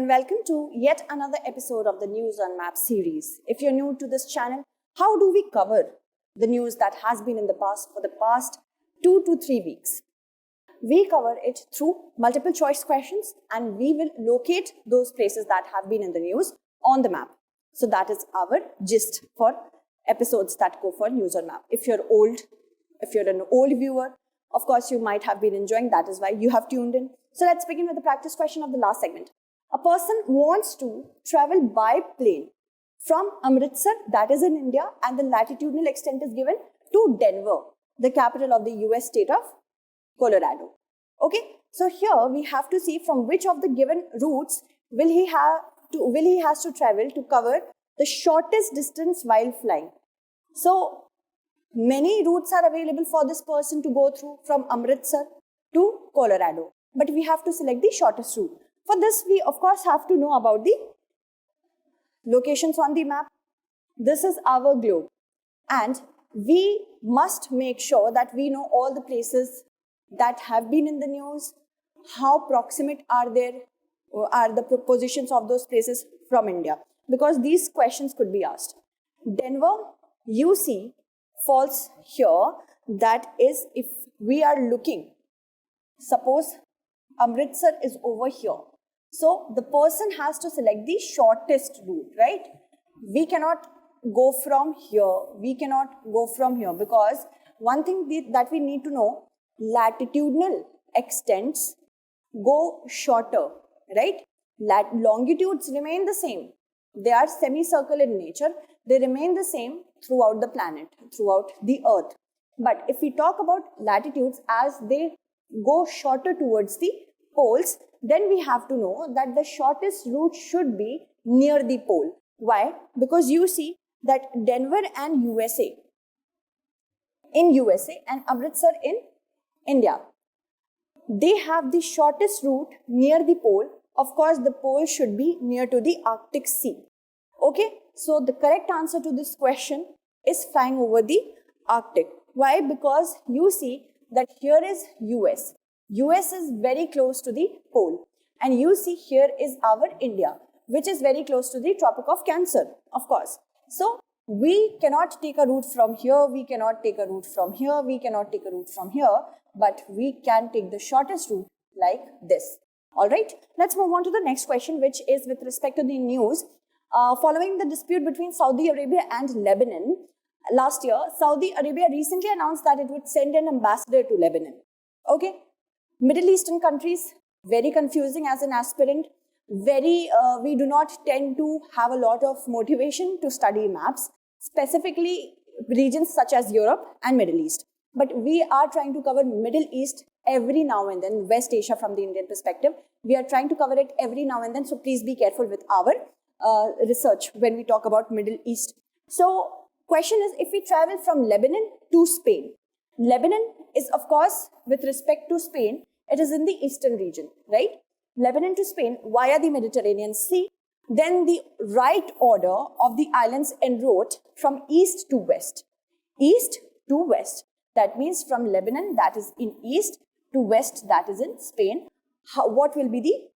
and welcome to yet another episode of the News on Map series. If you're new to this channel, how do we cover the news that has been in the past for the past 2 to 3 weeks? We cover it through multiple choice questions and we will locate those places that have been in the news on the map. So that is our gist for episodes that go for News on Map. If you're an old viewer, of course you might have been enjoying, that is why you have tuned in. So let's begin with the practice question of the last segment. A person wants to travel by plane from Amritsar, that is in India, and the latitudinal extent is given to Denver, the capital of the US state of Colorado. Okay, so here we have to see from which of the given routes will he has to travel to cover the shortest distance while flying. So many routes are available for this person to go through from Amritsar to Colorado, but we have to select the shortest route. For this, we of course have to know about the locations on the map. This is our globe, and we must make sure that we know all the places that have been in the news, how proximate are the positions of those places from India, because these questions could be asked. Denver, UC falls here. That is, if we are looking, suppose Amritsar is over here. So the person has to select the shortest route, right? We cannot go from here. Because one thing that we need to know, latitudinal extents go shorter, right? Longitudes remain the same. They are semicircular in nature. They remain the same throughout the planet, throughout the earth. But if we talk about latitudes, as they go shorter towards the poles, then we have to know that the shortest route should be near the pole. Why? Because you see that Denver and USA and Amritsar in India, they have the shortest route near the pole. Of course, the pole should be near to the Arctic Sea. Okay, so the correct answer to this question is flying over the Arctic. Why? Because you see that here is US. US is very close to the pole. And you see here is our India, which is very close to the Tropic of Cancer, of course. So we cannot take a route from here, we cannot take a route from here, we cannot take a route from here, but we can take the shortest route like this. Alright, let's move on to the next question, which is with respect to the news. Following the dispute between Saudi Arabia and Lebanon, last year, Saudi Arabia recently announced that it would send an ambassador to Lebanon. Okay, Middle Eastern countries, very confusing as an aspirant. We do not tend to have a lot of motivation to study maps, specifically regions such as Europe and Middle East. But we are trying to cover Middle East every now and then, West Asia from the Indian perspective. We are trying to cover it every now and then, so please be careful with our research when we talk about Middle East. So, question is, if we travel from Lebanon to Spain, Lebanon is, of course, with respect to Spain, it is in the eastern region, right? Lebanon to Spain via the Mediterranean Sea. Then the right order of the islands en route from east to west. East to west. That means from Lebanon, that is in east, to west, that is in Spain. What will be the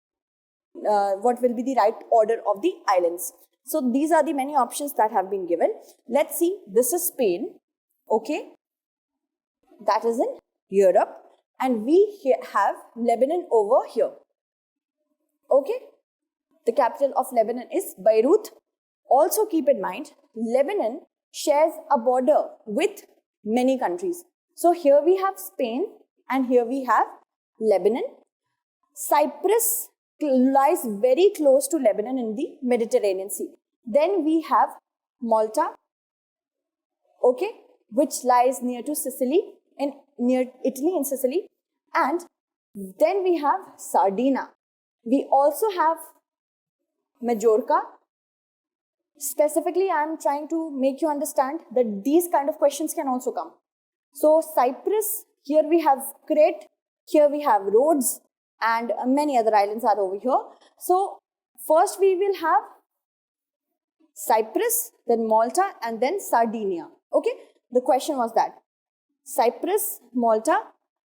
right order of the islands? So these are the many options that have been given. Let's see. This is Spain. Okay. That is in Europe. And we have Lebanon over here. Okay. The capital of Lebanon is Beirut. Also keep in mind, Lebanon shares a border with many countries. So here we have Spain and here we have Lebanon. Cyprus lies very close to Lebanon in the Mediterranean Sea. Then we have Malta, okay, which lies near to Sicily, near Italy in Sicily. And then we have Sardinia. We also have Majorca. Specifically, I am trying to make you understand that these kind of questions can also come. So Cyprus, here we have Crete, here we have Rhodes, and many other islands are over here. So first we will have Cyprus, then Malta, and then Sardinia. Okay, the question was that Cyprus, Malta,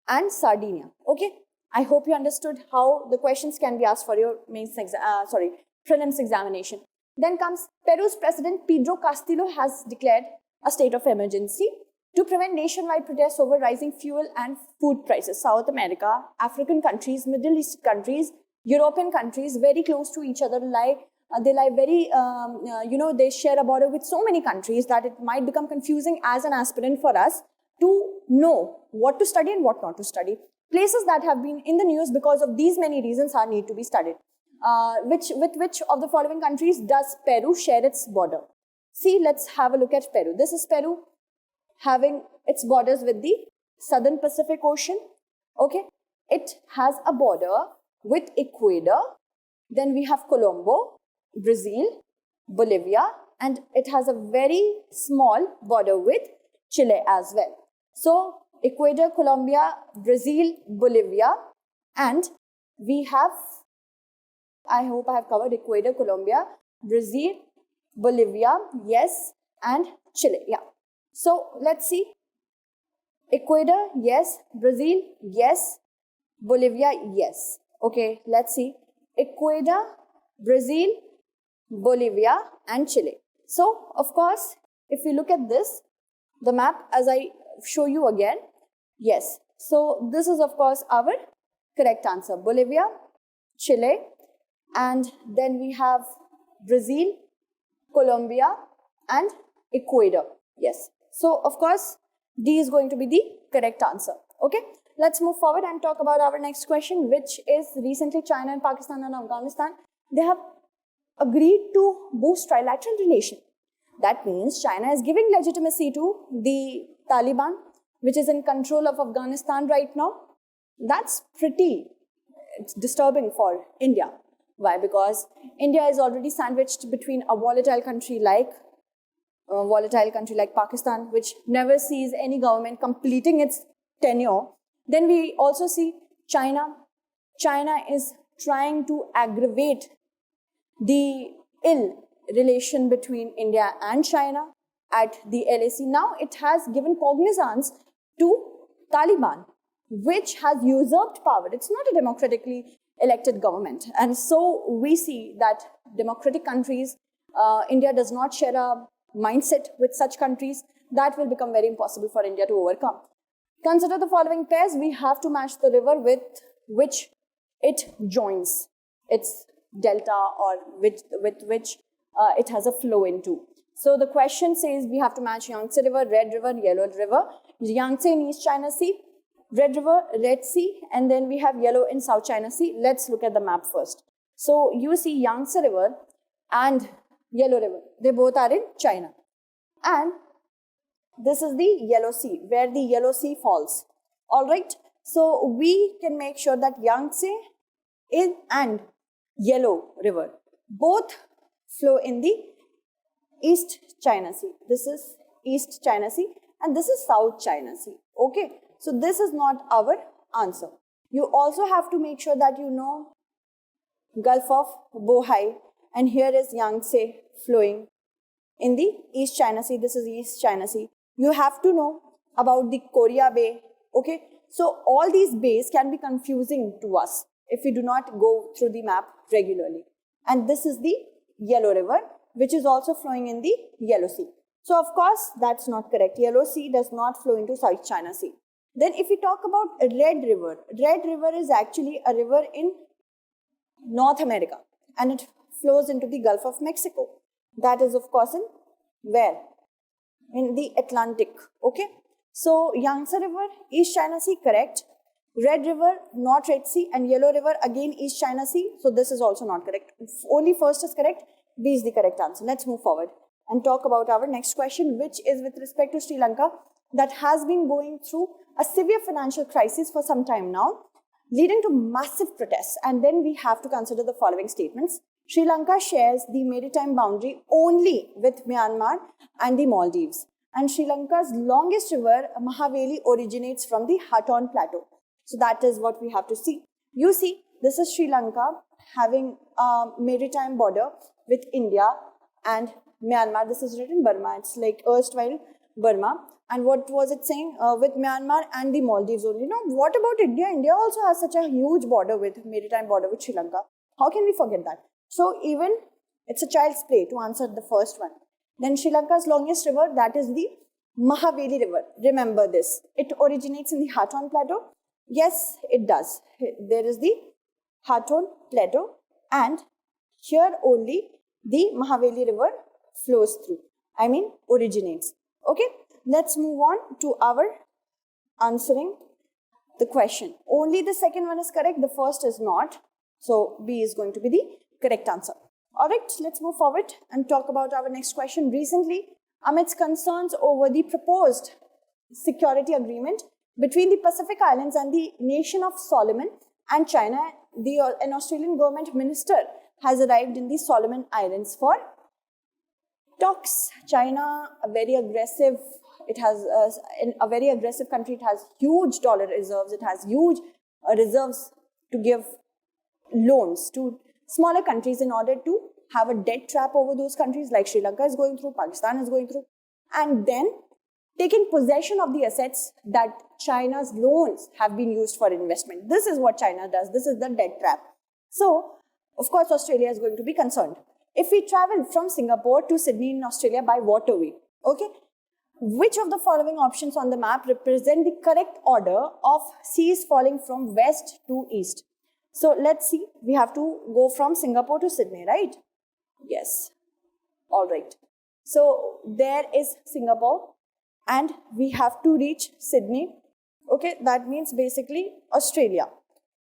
and Sardinia. Okay, I hope you understood how the questions can be asked for your prelims examination. Then comes Peru's President Pedro Castillo has declared a state of emergency to prevent nationwide protests over rising fuel and food prices. South America, African countries, Middle East countries, European countries, very close to each other, they lie very, they share a border with so many countries that it might become confusing as an aspirant for us to know what to study and what not to study. Places that have been in the news because of these many reasons are need to be studied. With which of the following countries does Peru share its border? See, let's have a look at Peru. This is Peru having its borders with the Southern Pacific Ocean. Okay, it has a border with Ecuador. Then we have Colombo, Brazil, Bolivia, and it has a very small border with Chile as well. So Ecuador, Colombia, Brazil, Bolivia, and we have, I hope I have covered Ecuador, Colombia, Brazil, Bolivia, yes, and Chile, yeah. So let's see. Ecuador, yes. Brazil, yes. Bolivia, yes. Okay, let's see. Ecuador, Brazil, Bolivia, and Chile. So, of course, if we look at this, the map as I show you again, yes. So, this is of course our correct answer. Bolivia, Chile, and then we have Brazil, Colombia, and Ecuador. Yes. So, of course, D is going to be the correct answer. Okay. Let's move forward and talk about our next question, which is recently China and Pakistan and Afghanistan, they have agreed to boost trilateral relation. That means China is giving legitimacy to the Taliban, which is in control of Afghanistan right now. That's pretty disturbing for India. Why? Because India is already sandwiched between a volatile country like Pakistan, which never sees any government completing its tenure. Then we also see China. China is trying to aggravate the ill relation between India and China at the LAC. Now it has given cognizance to Taliban, which has usurped power. It's not a democratically elected government. And so we see that democratic countries, India does not share a mindset with such countries. That will become very impossible for India to overcome. Consider the following pairs. We have to match the river with which it joins its delta or with which it has a flow into. So the question says we have to match Yangtze River, Red River, Yellow River, Yangtze in East China Sea, Red River, Red Sea, and then we have Yellow in South China Sea. Let's look at the map first. So you see Yangtze River and Yellow River, they both are in China. And this is the Yellow Sea, where the Yellow Sea falls. All right. So we can make sure that Yangtze and Yellow River both flow in the East China Sea. This is East China Sea and this is South China Sea. Okay. So this is not our answer. You also have to make sure that you know Gulf of Bohai, and here is Yangtze flowing in the East China Sea. This is East China Sea. You have to know about the Korea Bay. Okay. So all these bays can be confusing to us if we do not go through the map regularly. And this is the Yellow River, which is also flowing in the Yellow Sea. So of course, that's not correct. Yellow Sea does not flow into South China Sea. Then if we talk about Red River is actually a river in North America and it flows into the Gulf of Mexico. That is of course in where? In the Atlantic. Okay. So Yangtze River, East China Sea, correct. Red River, not Red Sea, and Yellow River, again East China Sea. So this is also not correct. Only first is correct. B is the correct answer. Let's move forward and talk about our next question, which is with respect to Sri Lanka, that has been going through a severe financial crisis for some time now, leading to massive protests. And then we have to consider the following statements. Sri Lanka shares the maritime boundary only with Myanmar and the Maldives. And Sri Lanka's longest river, Mahaveli, originates from the Hatton Plateau. So that is what we have to see. You see, this is Sri Lanka having a maritime border with India and Myanmar. This is written Burma. It's like erstwhile Burma. And what was it saying? With Myanmar and the Maldives only. Now, what about India? India also has such a huge border with, maritime border with Sri Lanka. How can we forget that? So even it's a child's play to answer the first one. Then Sri Lanka's longest river, that is the Mahaveli River. Remember this. It originates in the Hatton Plateau. Yes, it does. There is the Hatton Plateau, and here only the Mahaveli River flows through. Originates. Okay, let's move on to our answering the question. Only the second one is correct, the first is not. So B is going to be the correct answer. Alright, let's move forward and talk about our next question. Recently, amidst concerns over the proposed security agreement between the Pacific Islands and the nation of Solomon and China, an Australian government minister has arrived in the Solomon Islands for talks. China, a very aggressive country. It has huge dollar reserves. It has huge reserves to give loans to smaller countries in order to have a debt trap over those countries like Sri Lanka is going through, Pakistan is going through, and then taking possession of the assets that China's loans have been used for investment. This is what China does. This is the debt trap. So, of course, Australia is going to be concerned. If we travel from Singapore to Sydney in Australia by waterway, okay, which of the following options on the map represent the correct order of seas falling from west to east? So let's see, we have to go from Singapore to Sydney, right? Yes. All right. So there is Singapore and we have to reach Sydney. Okay, that means basically Australia.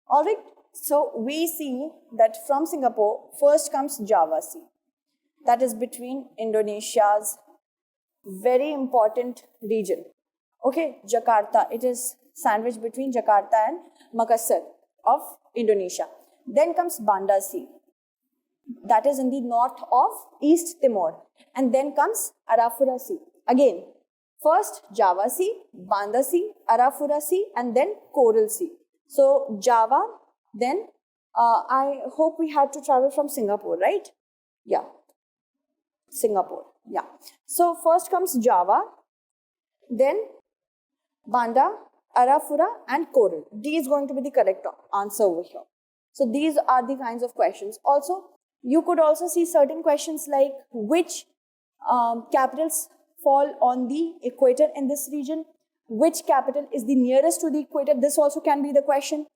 All right. So we see that from Singapore, first comes Java Sea. That is between Indonesia's very important region. Okay, Jakarta. It is sandwiched between Jakarta and Makassar of Indonesia. Then comes Banda Sea. That is in the north of East Timor. And then comes Arafura Sea. Again, first Java Sea, Banda Sea, Arafura Sea, and then Coral Sea. So Java, then I hope we had to travel from Singapore, right? Yeah, Singapore. Yeah. So first comes Java, then Banda, Arafura, and Coral. D is going to be the correct answer over here. So these are the kinds of questions. Also, you could also see certain questions like which capitals fall on the equator in this region, which capital is the nearest to the equator. This also can be the question.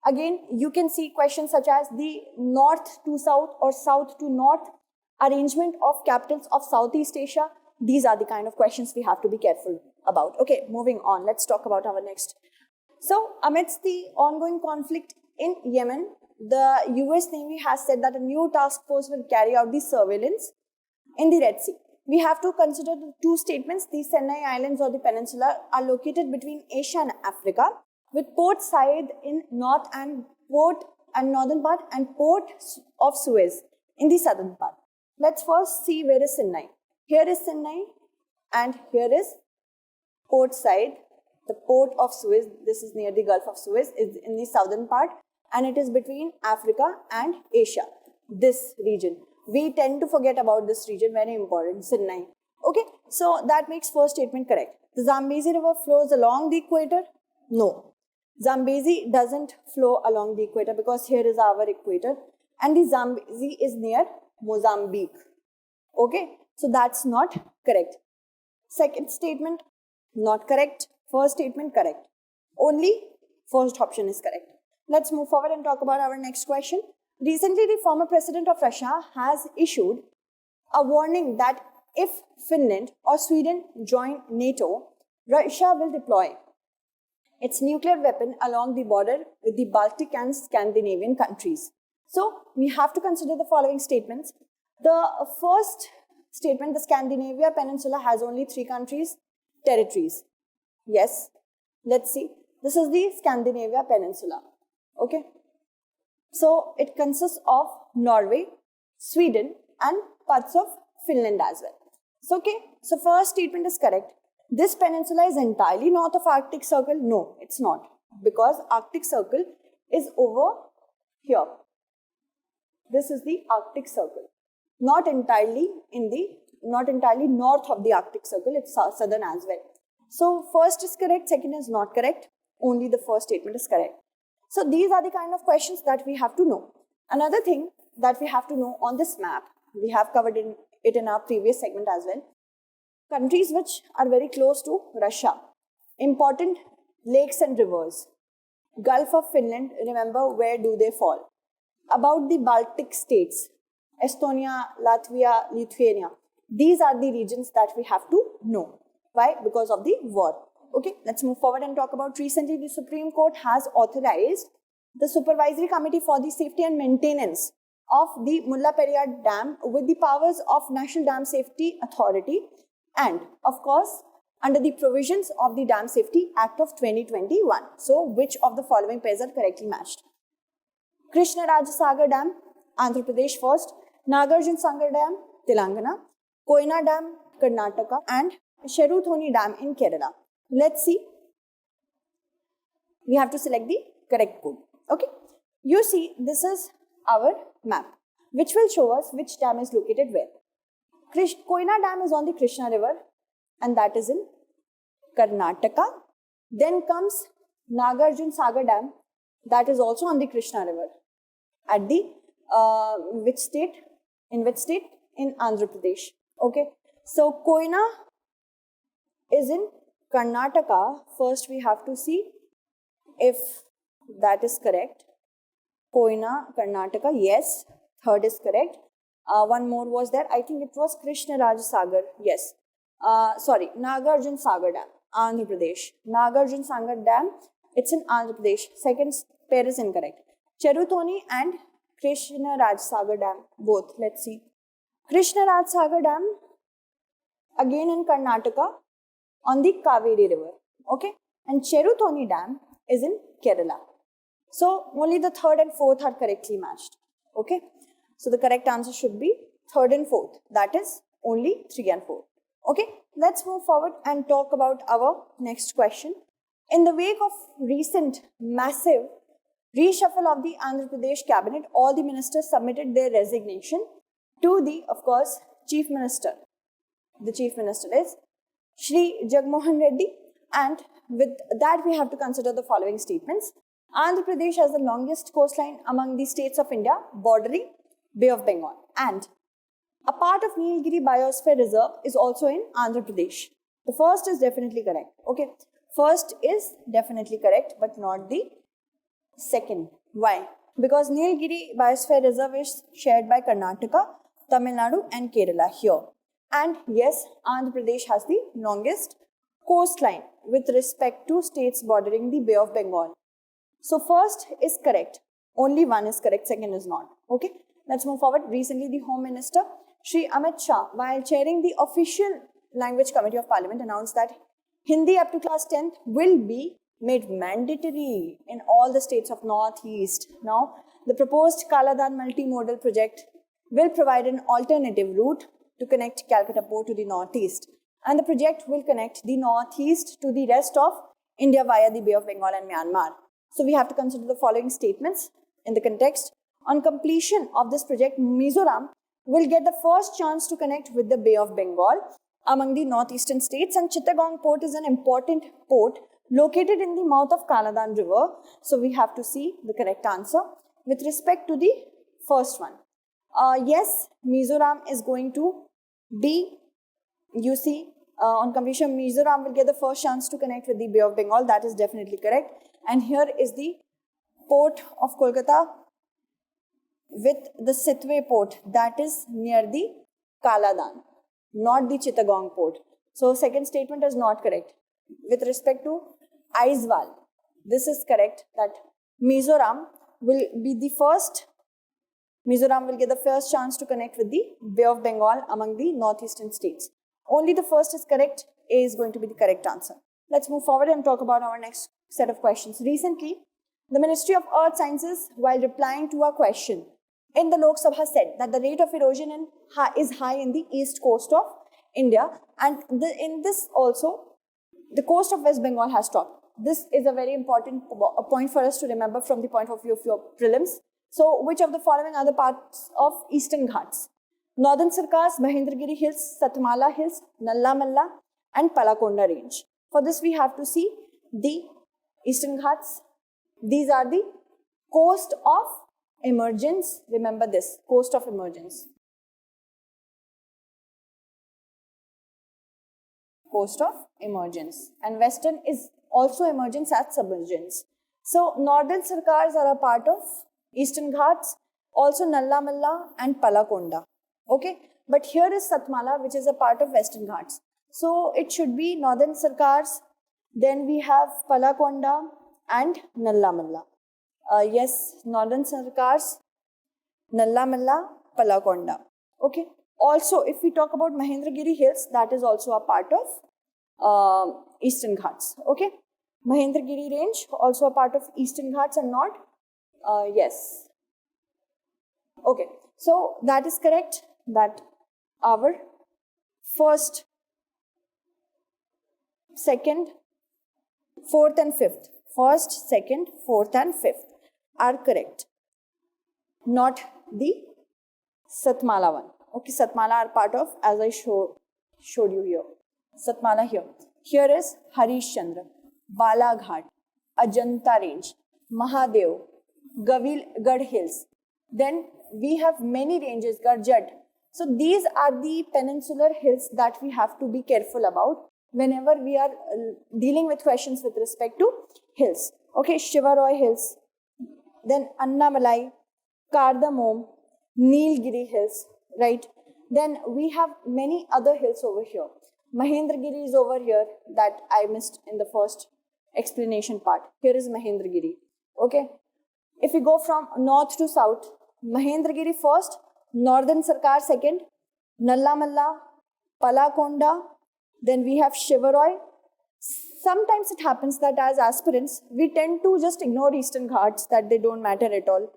Again, you can see questions such as the north to south or south to north arrangement of capitals of Southeast Asia. These are the kind of questions we have to be careful about. Okay, moving on. Let's talk about our next. So, amidst the ongoing conflict in Yemen, the US Navy has said that a new task force will carry out the surveillance in the Red Sea. We have to consider the two statements. The Sinai Islands or the peninsula are located between Asia and Africa, with Port Said in north and northern part and Port of Suez in the southern part. Let's first see where is Sinai. Here is Sinai and here is Port Said. The Port of Suez, this is near the Gulf of Suez, is in the southern part and it is between Africa and Asia, this region. We tend to forget about this region, very important, Sinai. Okay, so that makes first statement correct. The Zambezi River flows along the equator? No. Zambezi doesn't flow along the equator because here is our equator and the Zambezi is near Mozambique. Okay, so that's not correct. Second statement, not correct. First statement, correct. Only first option is correct. Let's move forward and talk about our next question. Recently, the former president of Russia has issued a warning that if Finland or Sweden join NATO, Russia will deploy its nuclear weapon along the border with the Baltic and Scandinavian countries. So, we have to consider the following statements. The first statement, the Scandinavia Peninsula has only 3 countries, territories. Yes, let's see. This is the Scandinavia Peninsula. Okay. So, it consists of Norway, Sweden, and parts of Finland as well. So, okay. So, first statement is correct. This peninsula is entirely north of Arctic Circle. No, it's not. Because Arctic Circle is over here. This is the Arctic Circle. Not entirely in the not entirely north of the Arctic Circle, it's southern as well. So first is correct, second is not correct. Only the first statement is correct. So these are the kind of questions that we have to know. Another thing that we have to know on this map, we have covered it in our previous segment as well. Countries which are very close to Russia. Important lakes and rivers. Gulf of Finland, remember where do they fall? About the Baltic states, Estonia, Latvia, Lithuania. These are the regions that we have to know. Why? Because of the war. Okay, let's move forward and talk about recently the Supreme Court has authorized the Supervisory Committee for the Safety and Maintenance of the Mullaperiyar Dam with the powers of National Dam Safety Authority and, of course, under the provisions of the Dam Safety Act of 2021. So, which of the following pairs are correctly matched? Krishnarajasagar Dam, Andhra Pradesh first, Nagarjun Sagar Dam, Telangana, Koyna Dam, Karnataka, and Cheruthoni Dam in Kerala. Let's see. We have to select the correct code. Okay. You see, this is our map, which will show us which dam is located where. Koyna Dam is on the Krishna River, and that is in Karnataka. Then comes Nagarjun Sagar Dam, that is also on the Krishna River. At the which state? In which state? In Andhra Pradesh. Okay. So Koyna is in Karnataka. First we have to see if that is correct. Koyna, Karnataka, yes. Third is correct. One more was there. I think it was Krishnarajasagar. Yes. Sorry, Nagarjun Sagar Dam, Andhra Pradesh. Nagarjun Sagar Dam, it's in Andhra Pradesh. Second pair is incorrect. Cheruthoni and Krishnarajasagar Dam, both. Let's see. Krishnarajasagar Dam, again in Karnataka, on the Kaveri River. Okay. And Cheruthoni Dam is in Kerala. So, only the third and fourth are correctly matched. Okay. So, the correct answer should be third and fourth. That is only 3 and 4. Okay. Let's move forward and talk about our next question. In the wake of recent massive reshuffle of the Andhra Pradesh cabinet, all the ministers submitted their resignation to the, of course, Chief Minister. The Chief Minister is Shri Jagmohan Reddy, and with that we have to consider the following statements. Andhra Pradesh has the longest coastline among the states of India bordering Bay of Bengal, and a part of 𝐾𝐫𝐢𝐬𝐡𝐿 Biosphere Reserve is also in Andhra Pradesh. The first is definitely correct. Okay, first is definitely correct, but not the second. Why? Because 𝐾𝐫𝐢𝐬𝐡𝐿 Biosphere Reserve is shared by Karnataka, Tamil Nadu and Kerala here. And yes, Andhra Pradesh has the longest coastline with respect to states bordering the Bay of Bengal. So first is correct. Only one is correct, second is not. Okay, let's move forward. Recently, the Home Minister, Shri Amit Shah, while chairing the official language committee of Parliament, announced that Hindi up to class 10th will be made mandatory in all the states of Northeast. Now, the proposed Kaladan multimodal project will provide an alternative route to connect Calcutta Port to the Northeast. And the project will connect the Northeast to the rest of India via the Bay of Bengal and Myanmar. So we have to consider the following statements in the context. On completion of this project, Mizoram will get the first chance to connect with the Bay of Bengal among the northeastern states, and Chittagong Port is an important port located in the mouth of Kaladan River. So we have to see the correct answer with respect to the first one. Yes, Mizoram is going to be, you see, on completion, Mizoram will get the first chance to connect with the Bay of Bengal. That is definitely correct. And here is the port of Kolkata with the Sitwe port, that is near the Kaladan, not the Chittagong port. So second statement is not correct. With respect to Aizawl, this is correct, that Mizoram will get the first chance to connect with the Bay of Bengal among the northeastern states. Only the first is correct. A is going to be the correct answer. Let's move forward and talk about our next set of questions. Recently, the Ministry of Earth Sciences, while replying to a question in the Lok Sabha, said that the rate of erosion is high in the east coast of India, and in this also, the coast of West Bengal has dropped. This is a very important point for us to remember from the point of view of your prelims. So, which of the following are the parts of Eastern Ghats? Northern Sarkars, Mahendragiri Hills, Satmala Hills, Nallamalla and Palakonda Range. For this we have to see the Eastern Ghats. These are the coast of emergence. Remember this, coast of emergence. Coast of emergence. And western is also emergence as submergence. So northern Sarkars are a part of Eastern Ghats, also Nallamalla and Palakonda. Okay, but here is Satmala, which is a part of Western Ghats. So it should be northern Sarkars, then we have Palakonda and Nallamalla. Yes, northern Sarkars, Nallamalla, Palakonda. Okay. Also, if we talk about Mahendragiri Hills, that is also a part of Eastern Ghats. Okay. Mahendragiri Range, also a part of Eastern Ghats and not? Yes. Okay. So, that is correct, that our first, second, fourth and fifth. First, second, fourth and fifth are correct. Not the Satmala one. Okay, Satmala are part of, as I showed you here. Satmala here. Here is Harishchandra, Balaghat, Ajanta Range, Mahadev, Gad Hills. Then we have many ranges, Garjat. So these are the peninsular hills that we have to be careful about whenever we are dealing with questions with respect to hills. Okay, Shivaroy Hills, then Annamalai, Cardamom, Nilgiri Hills, right? Then we have many other hills over here. Mahendragiri is over here, that I missed in the first explanation part. Here is Mahendragiri. Okay. If we go from north to south, Mahendragiri first, Northern Sarkar second, Nallamalla, Palakonda, then we have Shivaroy. Sometimes it happens that as aspirants, we tend to just ignore Eastern Ghats, that they don't matter at all.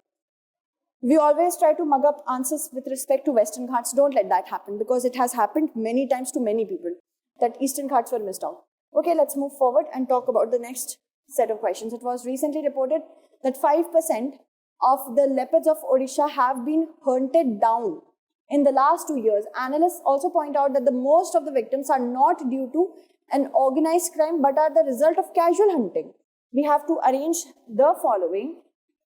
We always try to mug up answers with respect to Western Ghats. Don't let that happen, because it has happened many times to many people that Eastern Ghats were missed out. Okay, let's move forward and talk about the next set of questions. It was recently reported that 5% of the leopards of Odisha have been hunted down in the last 2 years. Analysts also point out that the most of the victims are not due to an organized crime but are the result of casual hunting. We have to arrange the following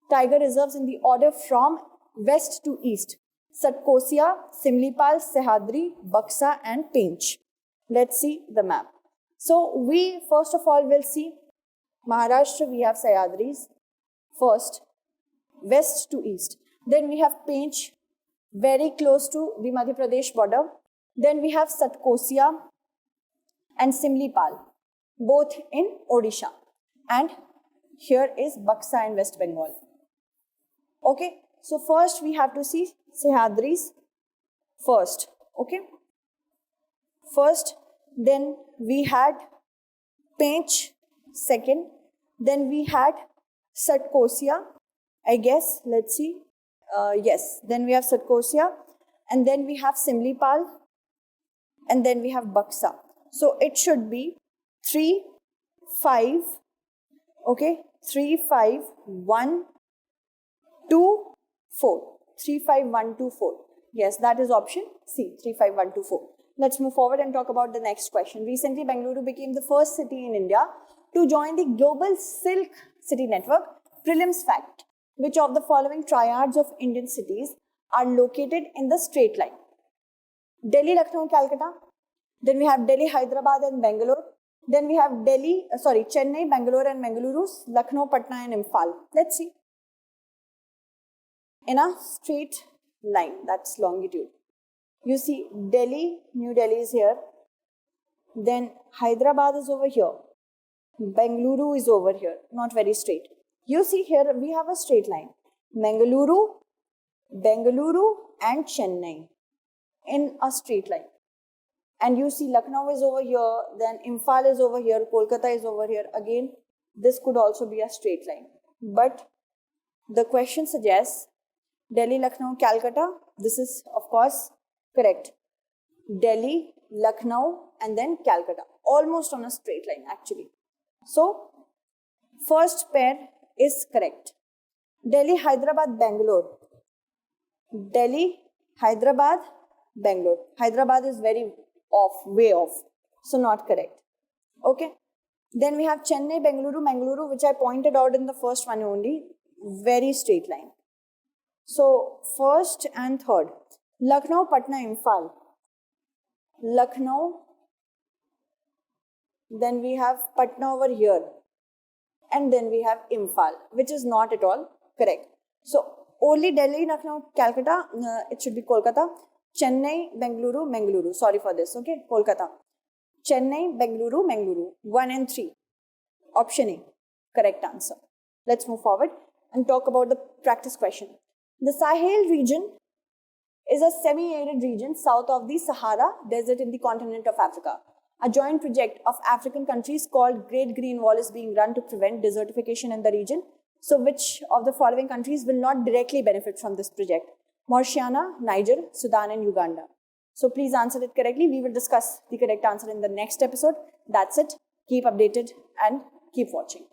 tiger reserves in the order from west to east: 𝐾𝐫𝐤𝐬𝐡𝐭𝐢, Simlipal, Sahyadri, Buxa and Pench. Let's see the map. So we first of all will see Maharashtra. We have Sahyadris first, west to east. Then we have Pench, very close to the Madhya Pradesh border. Then we have 𝐾𝐫𝐤𝐬𝐡𝐭𝐢 and Simlipal, both in Odisha. And here is Buxa in West Bengal. Okay, so first we have to see Sahyadris first. Okay, first, then we had Pench second, then we had 𝐾𝐶𝐤𝐬𝐡𝐭𝐢, I guess, let's see, yes, then we have 𝐾𝐶𝐤𝐬𝐡𝐭𝐢, and then we have Simlipal, and then we have Buxa. So it should be 3, 5, okay, 3, 5, 1, 2, 4. 3, 5, 1, 2, 4. Yes, that is option C, 3, 5, 1, 2, 4. Let's move forward and talk about the next question. Recently, Bengaluru became the first city in India to join the Global Silk City Network. Prelims fact: which of the following triads of Indian cities are located in the straight line? Delhi, Lucknow, Calcutta. Then we have Delhi, Hyderabad and Bangalore. Then we have Chennai, Bangalore and Mangaluru, Lucknow, Patna and Imphal. Let's see. In a straight line, that's longitude. You see Delhi, New Delhi is here. Then Hyderabad is over here. Bengaluru is over here, not very straight. You see here we have a straight line. Mangaluru, Bengaluru and Chennai in a straight line. And you see Lucknow is over here, then Imphal is over here, Kolkata is over here. Again, this could also be a straight line. But the question suggests Delhi, Lucknow, Calcutta. This is of course correct. Delhi, Lucknow and then Calcutta. Almost on a straight line actually. So, first pair is correct. Delhi, Hyderabad, Bangalore. Delhi, Hyderabad, Bangalore. Hyderabad is very off, way off. So not correct. Okay. Then we have Chennai, Bengaluru, Mangaluru, which I pointed out in the first one only. Very straight line. So first and third. Lucknow, Patna, Imphal. Lucknow. Then we have Patna over here. And then we have Imphal, which is not at all correct. So only Delhi, Lucknow, Calcutta, it should be Kolkata. Chennai, Bengaluru, Mangaluru. Sorry for this, okay? Kolkata. Chennai, Bengaluru, Mangaluru. 1 and 3. Option A, correct answer. Let's move forward and talk about the practice question. The Sahel region is a semi-arid region south of the Sahara Desert in the continent of Africa. A joint project of African countries called Great Green Wall is being run to prevent desertification in the region. So which of the following countries will not directly benefit from this project? Oceania, Niger, Sudan and Uganda. So please answer it correctly. We will discuss the correct answer in the next episode. That's it. Keep updated and keep watching.